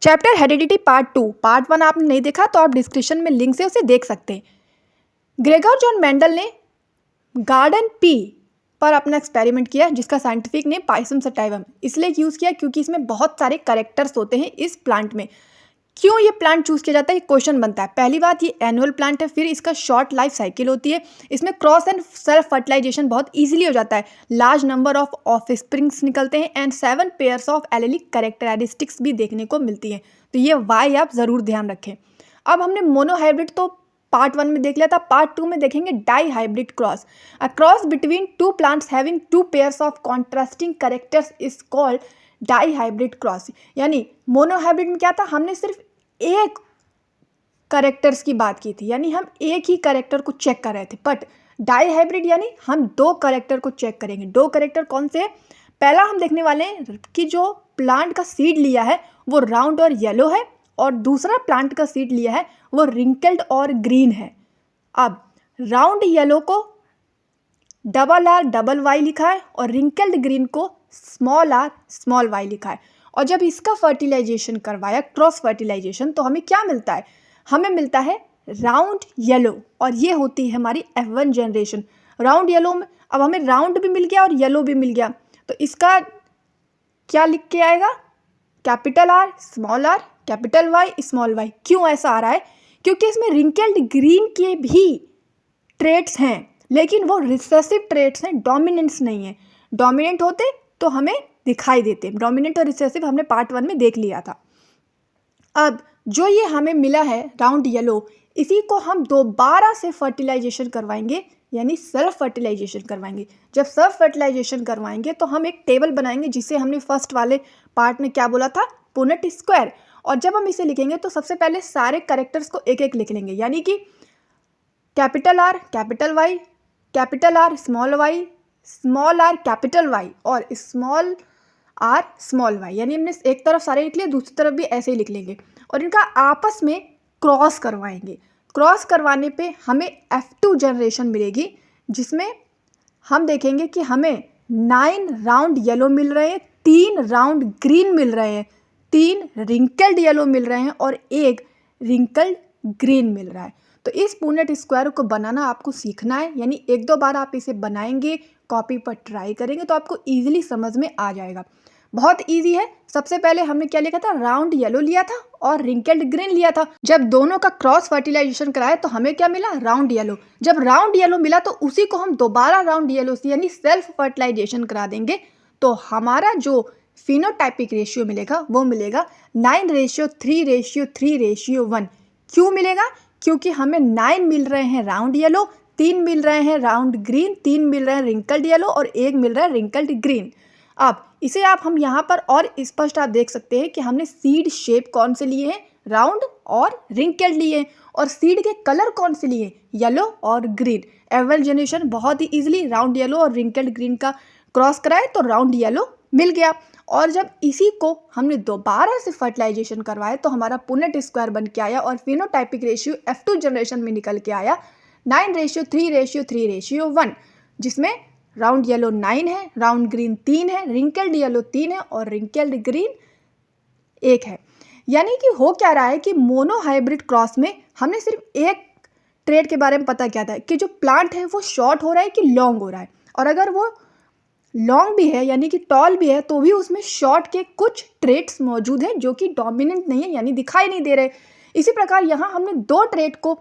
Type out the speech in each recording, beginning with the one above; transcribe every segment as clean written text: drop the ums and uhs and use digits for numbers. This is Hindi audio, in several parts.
Chapter heredity part 2। पार्ट 1 आपने नहीं देखा तो आप डिस्क्रिप्शन में लिंक से उसे देख सकते हैं। ग्रेगर जॉन मेंडल ने गार्डन पी पर अपना एक्सपेरिमेंट किया जिसका साइंटिफिक नेम पाइसम सटाइवम इसलिए यूज़ किया क्योंकि इसमें बहुत सारे कैरेक्टर्स होते हैं इस प्लांट में। क्यों ये प्लांट चूज़ किया जाता है, ये क्वेश्चन बनता है। पहली बात, ये एनुअल प्लांट है, फिर इसका शॉर्ट लाइफ साइकिल होती है, इसमें क्रॉस एंड सेल्फ फर्टिलाइजेशन बहुत इजीली हो जाता है, लार्ज नंबर ऑफ ऑफस्प्रिंग्स निकलते हैं and 7 pairs of allylic characteristics भी देखने को मिलती हैं। तो ये वाई आप ज़रूर ध्यान रखें। अब हमने मोनोहाइब्रिड तो पार्ट 1 में देख लिया था, पार्ट 2 में देखेंगे dihybrid cross. A cross between two plants having 2 pairs of contrasting characters is called dihybrid cross. यानी मोनोहाइब्रिड में क्या था, हमने सिर्फ एक कैरेक्टर्स की बात की थी, यानी हम एक ही कैरेक्टर को चेक कर रहे थे। बट डाई हाइब्रिड यानी हम 2 कैरेक्टर को चेक करेंगे। 2 कैरेक्टर कौन से हैं? पहला हम देखने वाले हैं कि जो प्लांट का सीड लिया है वो राउंड और येलो है, और दूसरा प्लांट का सीड लिया है वो रिंकल्ड और ग्रीन है। अब राउंड येलो को RRY लिखा है और रिंकल्ड ग्रीन को r लिखा है। और जब इसका फर्टिलाइजेशन करवाया, क्रॉस फर्टिलाइजेशन, तो हमें क्या मिलता है? हमें मिलता है राउंड येलो, और ये होती है हमारी F1 जनरेशन। राउंड येलो में अब हमें राउंड भी मिल गया और येलो भी मिल गया, तो इसका क्या लिख के आएगा? Capital R capital Y small y। क्यों ऐसा आ रहा है? क्योंकि इसमें रिंकल्ड ग्रीन के भी ट्रेट्स हैं, लेकिन वो रिसेसिव ट्रेट्स हैं, डोमिनेंट्स नहीं है। डोमिनेंट होते तो हमें दिखाई देते। डोमिनेंट और रिसेसिव हमने पार्ट 1 में देख लिया था। अब जो ये हमें मिला है राउंड येलो, इसी को हम दोबारा से फर्टिलाइजेशन करवाएंगे, यानी सेल्फ फर्टिलाइजेशन करवाएंगे। जब सेल्फ फर्टिलाइजेशन करवाएंगे तो हम एक टेबल बनाएंगे जिसे हमने फर्स्ट वाले पार्ट में क्या बोला था? Punnett square. और जब हम इसे लिखेंगे तो सबसे पहले सारे कैरेक्टर्स को एक एक लिख लेंगे, यानी कि capital R capital Y, capital R small r capital Y और स्मॉल r स्मॉल y। यानी हमने एक तरफ सारे लिख लिए, दूसरी तरफ भी ऐसे ही लिख लेंगे और इनका आपस में क्रॉस करवाएंगे। क्रॉस करवाने पे हमें F2 जनरेशन मिलेगी, जिसमें हम देखेंगे कि हमें 9 राउंड येलो मिल रहे हैं, 3 राउंड ग्रीन मिल रहे हैं, 3 रिंकल्ड येलो मिल रहे हैं और 1 रिंकल्ड ग्रीन मिल रहा है। तो इस पुनेट स्क्वायर को बनाना आपको सीखना है, यानी 1-2 बार आप इसे बनाएंगे, कॉपी पर ट्राई करेंगे तो आपको ईजिली समझ में आ जाएगा। बहुत इजी है। सबसे पहले हमने क्या लिखा था? राउंड येलो लिया था और रिंकल्ड ग्रीन लिया था। जब दोनों का क्रॉस फर्टिलाइजेशन कराया तो हमें क्या मिला? Round yellow. जब राउंड येलो मिला तो उसी को हम दोबारा राउंड येलो से यानी सेल्फ फर्टिलाइजेशन करा देंगे, तो हमारा जो फिनोटाइपिक रेशियो मिलेगा वो मिलेगा 9:3:3:1। क्यों मिलेगा? क्योंकि हमें 9 मिल रहे हैं राउंड येलो, 3 मिल रहे हैं राउंड ग्रीन, 3 मिल रहे हैं रिंकल्ड येलो और 1 मिल रहा है रिंकल्ड ग्रीन। अब इसे हम यहाँ पर और स्पष्ट आप देख सकते हैं कि हमने सीड शेप कौन से लिए हैं? राउंड और रिंकल्ड लिए हैं। और सीड के कलर कौन से लिए? येलो और ग्रीन। F1 जनरेशन बहुत ही इजीली राउंड येलो और रिंकल्ड ग्रीन का क्रॉस कराए तो राउंड येलो मिल गया। और जब इसी को हमने दोबारा से फर्टिलाइजेशन करवाया तो हमारा पुनेट स्क्वायर बन के आया और फिनोटाइपिक रेशियो F2 जनरेशन में निकल के आया 9:3:3:1, जिसमें राउंड येलो 9 है, राउंड ग्रीन 3 है, रिंकल्ड येलो 3 है और रिंकल्ड ग्रीन 1 है। यानी कि हो क्या रहा है कि मोनोहाइब्रिड क्रॉस में हमने सिर्फ एक ट्रेड के बारे में पता किया था कि जो प्लांट है वो शॉर्ट हो रहा है कि लॉन्ग हो रहा है, और अगर वो लॉन्ग भी है यानी कि टॉल भी है तो भी उसमें शॉर्ट के कुछ ट्रेट्स मौजूद हैं जो कि डोमिनेंट नहीं है, यानी दिखाई नहीं दे रहे। इसी प्रकार यहाँ हमने 2 ट्रेट को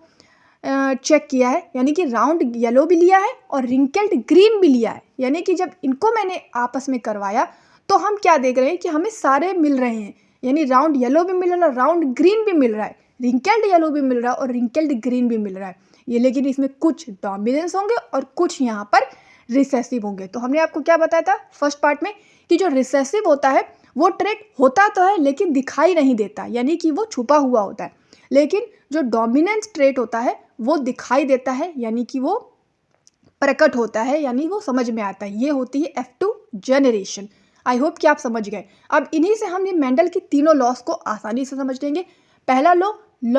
चेक किया है, यानी कि राउंड येलो भी लिया है और रिंकल्ड ग्रीन भी लिया है। यानी कि जब इनको मैंने आपस में करवाया तो हम क्या देख रहे हैं कि हमें सारे मिल रहे हैं, यानी राउंड येलो भी मिल रहा है, राउंड ग्रीन भी मिल रहा है, रिंकल्ड येलो भी मिल रहा है और रिंकल्ड ग्रीन भी मिल रहा है। ये लेकिन इसमें कुछ डोमिनेंस होंगे और कुछ यहाँ पर रिसेसिव होंगे। तो हमने आपको क्या बताया था फर्स्ट पार्ट में कि जो रिसेसिव होता है वो ट्रेट होता तो है लेकिन दिखाई नहीं देता, यानी कि वो छुपा हुआ होता है। लेकिन जो डोमिनेंस ट्रेट होता है वो दिखाई देता है, यानी कि वो प्रकट होता है, यानी वो समझ में आता है। ये होती है F2 जनरेशन। आई होप कि आप समझ गए। अब इन्हीं से हम ये मेंडल की तीनों लॉस को आसानी से समझ लेंगे। पहला law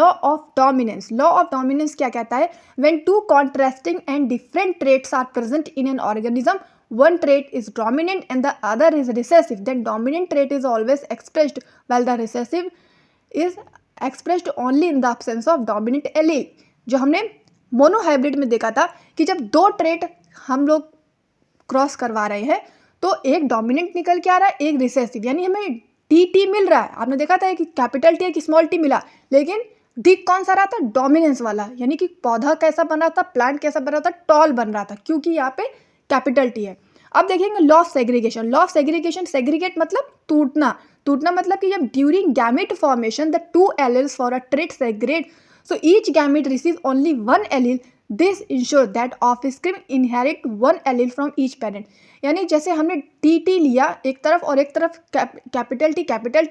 of dominance. Law of dominance क्या कहता है? When 2 contrasting and different traits are present in an organism, one trait is dominant and the other is recessive, then dominant trait is always expressed while the recessive is expressed only in the absence of dominant allele। जो हमने मोनोहाइब्रिड में देखा था कि जब दो ट्रेट हम लोग क्रॉस करवा रहे हैं तो एक डोमिनेंट निकल के आ रहा है, एक रिसेसिव, यानी हमें टी मिल रहा है। आपने देखा था कि कैपिटल टी है कि स्मॉल टी मिला, लेकिन दिख कौन सा रहा था? डोमिनेंस वाला, यानी कि पौधा कैसा बन रहा था, प्लांट कैसा बन रहा था, टॉल बन रहा था, क्योंकि यहाँ पे कैपिटल टी है। अब देखेंगे law of segregation. Law of segregation, segregate मतलब टूटना, टूटना मतलब कि जब during gamete formation the two alleles for a trait segregate, so each gamete receive only one allele, this ensure that offspring inherit one allele from each parent. यानी जैसे हमने टी लिया एक तरफ और एक तरफ कैपिटल टी,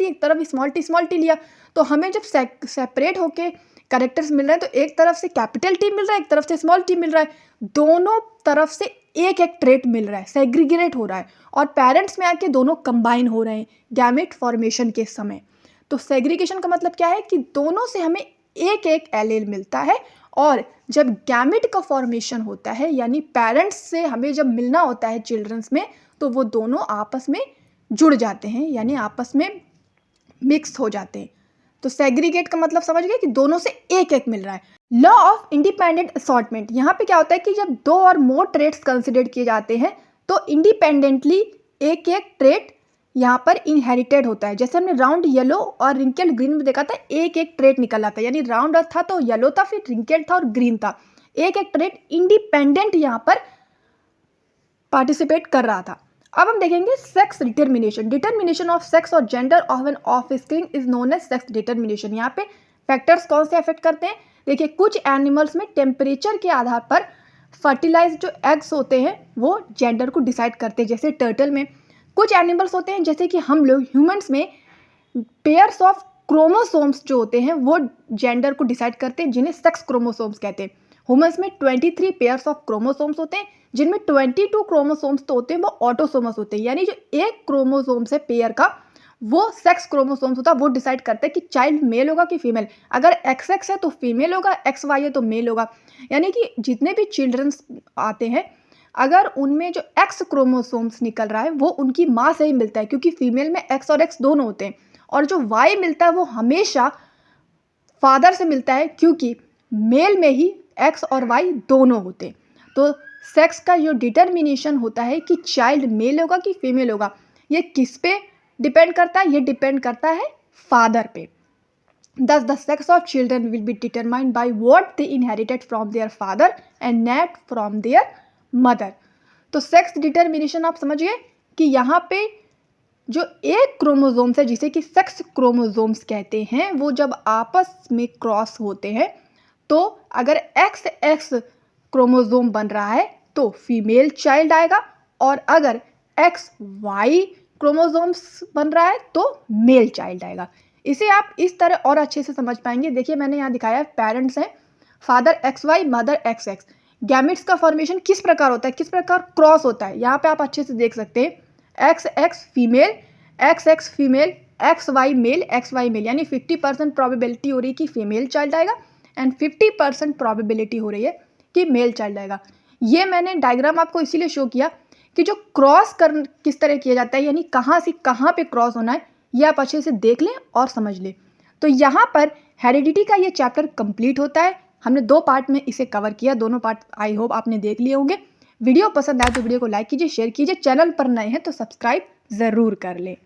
एक तरफ स्मॉल टी लिया, तो हमें जब सेपरेट होके कैरेक्टर्स मिल रहे हैं तो एक तरफ से कैपिटल टी मिल रहा है, एक तरफ से स्मॉल टी मिल रहा है, दोनों तरफ से एक एक ट्रेट मिल रहा है, सेग्रीगेट हो रहा है, और पेरेंट्स में आके दोनों कंबाइन हो रहे हैं गैमेट फॉर्मेशन के समय। तो सेग्रीगेशन का मतलब क्या है कि दोनों से हमें एक एक एलील मिलता है, और जब गैमेट का फॉर्मेशन होता है यानी पेरेंट्स से हमें जब मिलना होता है चिल्ड्रंस में, तो वो दोनों आपस में जुड़ जाते हैं, यानी आपस में मिक्स हो जाते हैं। तो सेग्रीगेट का मतलब समझ गए कि दोनों से एक एक मिल रहा है। लॉ ऑफ इंडिपेंडेंट असॉर्टमेंट, यहाँ पे क्या होता है कि जब दो और मोर ट्रेट्स कंसिडर किए जाते हैं तो इंडिपेंडेंटली एक एक ट्रेट यहाँ पर इनहेरिटेड होता है। जैसे हमने राउंड येलो और रिंकल ग्रीन में देखा था, एक एक ट्रेट निकल आता है, यानी राउंड था तो येलो था, फिर रिंकल था और ग्रीन था, एक एक ट्रेट इंडिपेंडेंट यहाँ पर पार्टिसिपेट कर रहा था। अब हम देखेंगे sex determination. Determination of sex और gender of an offspring is known as sex determination. यहाँ पे फैक्टर्स कौन से अफेक्ट करते हैं? देखिए, कुछ एनिमल्स में टेम्परेचर के आधार पर फर्टिलाइज जो एग्स होते हैं वो जेंडर को डिसाइड करते हैं। जैसे टर्टल में कुछ एनिमल्स होते हैं, जैसे कि हम लोग ह्यूमंस में पेयर्स ऑफ क्रोमोसोम्स जो होते हैं वो जेंडर को डिसाइड करते हैं, जिन्हें सेक्स क्रोमोसोम्स कहते हैं। ह्यूमंस में 23 पेयर्स ऑफ क्रोमोसोम्स होते हैं, जिनमें 22 क्रोमोसोम्स तो होते हैं वो ऑटोसोमस होते हैं, यानी जो एक क्रोमोसोम से पेयर का वो सेक्स क्रोमोसोम्स होता है, वो डिसाइड करता है कि चाइल्ड मेल होगा कि फीमेल। अगर XX है तो फीमेल होगा, XY है तो मेल होगा। यानी कि जितने भी चिल्ड्रंस आते हैं, अगर उनमें जो X क्रोमोसोम्स निकल रहा है वो उनकी माँ से ही मिलता है, क्योंकि फीमेल में X और X दोनों होते हैं, और जो Y मिलता है वो हमेशा फादर से मिलता है, क्योंकि मेल में ही X और Y दोनों होते हैं। तो सेक्स का जो डिटर्मिनेशन होता है कि चाइल्ड मेल होगा कि फीमेल होगा, ये किस पे डिपेंड करता है? ये डिपेंड करता है फादर पे। Thus the sex of children will be determined by what they inherited from their father and not from their mother। तो सेक्स डिटर्मिनेशन आप समझिए कि यहाँ पे जो एक क्रोमोसोम्स है जिसे कि सेक्स क्रोमोसोम्स कहते हैं, वो जब आपस में क्रॉस होते हैं तो अगर XX क्रोमोसोम बन रहा है तो फीमेल चाइल्ड आएगा, और अगर XY क्रोमोसोम्स बन रहा है तो मेल चाइल्ड आएगा। इसे आप इस तरह और अच्छे से समझ पाएंगे। देखिए, मैंने यहाँ दिखाया पेरेंट्स हैं father XY, mother XX। Gametes का फॉर्मेशन किस प्रकार होता है, किस प्रकार क्रॉस होता है, यहाँ पे आप अच्छे से देख सकते हैं। XX female, XX female, XY male, XY male, यानी 50% प्रोबेबिलिटी हो रही है कि फीमेल चाइल्ड आएगा एंड 50% प्रोबेबिलिटी हो रही है कि मेल चाइल्ड आएगा। ये मैंने डायग्राम आपको इसीलिए शो किया कि जो क्रॉस कर किस तरह किया जाता है, यानी कहाँ से कहाँ पे क्रॉस होना है, ये आप अच्छे से देख लें और समझ लें। तो यहाँ पर हेरिडिटी का ये चैप्टर कंप्लीट होता है। हमने 2 पार्ट में इसे कवर किया, दोनों पार्ट आई होप आपने देख लिए होंगे। वीडियो पसंद आए तो वीडियो को लाइक कीजिए, शेयर कीजिए, चैनल पर नए हैं तो सब्सक्राइब ज़रूर कर लें।